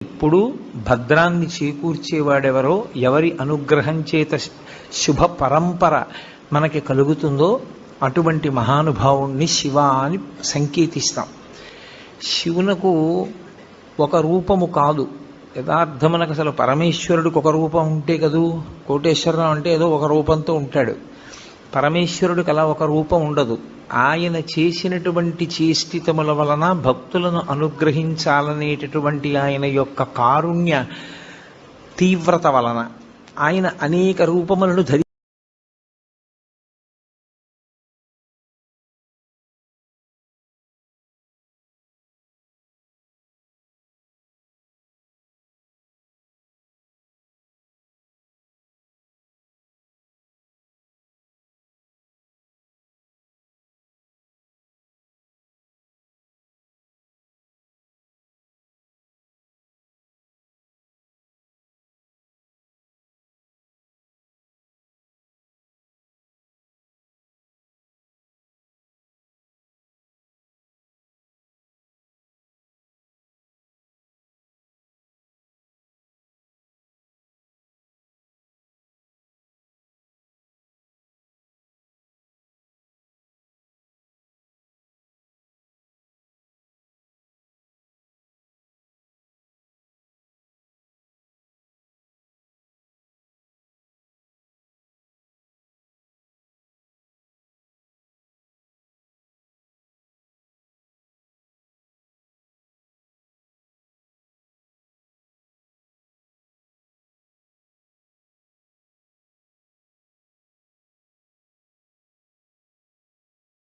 ఇప్పుడు భద్రాన్ని చేకూర్చేవాడెవరో, ఎవరి అనుగ్రహం చేత శుభ పరంపర మనకి కలుగుతుందో అటువంటి మహానుభావుణ్ణి శివ అని సంకేతిస్తాం. శివునకు ఒక రూపము కాదు, యథార్థమునకు అసలు పరమేశ్వరుడికి ఒక రూపం ఉంటే కదూ. కోటేశ్వరరావు అంటే ఏదో ఒక రూపంతో ఉంటాడు, పరమేశ్వరుడికి అలా ఒక రూపం ఉండదు. ఆయన చేసినటువంటి చేష్టితముల వలన భక్తులను అనుగ్రహించాలనేటటువంటి ఆయన యొక్క కారుణ్య తీవ్రత వలన ఆయన అనేక రూపములను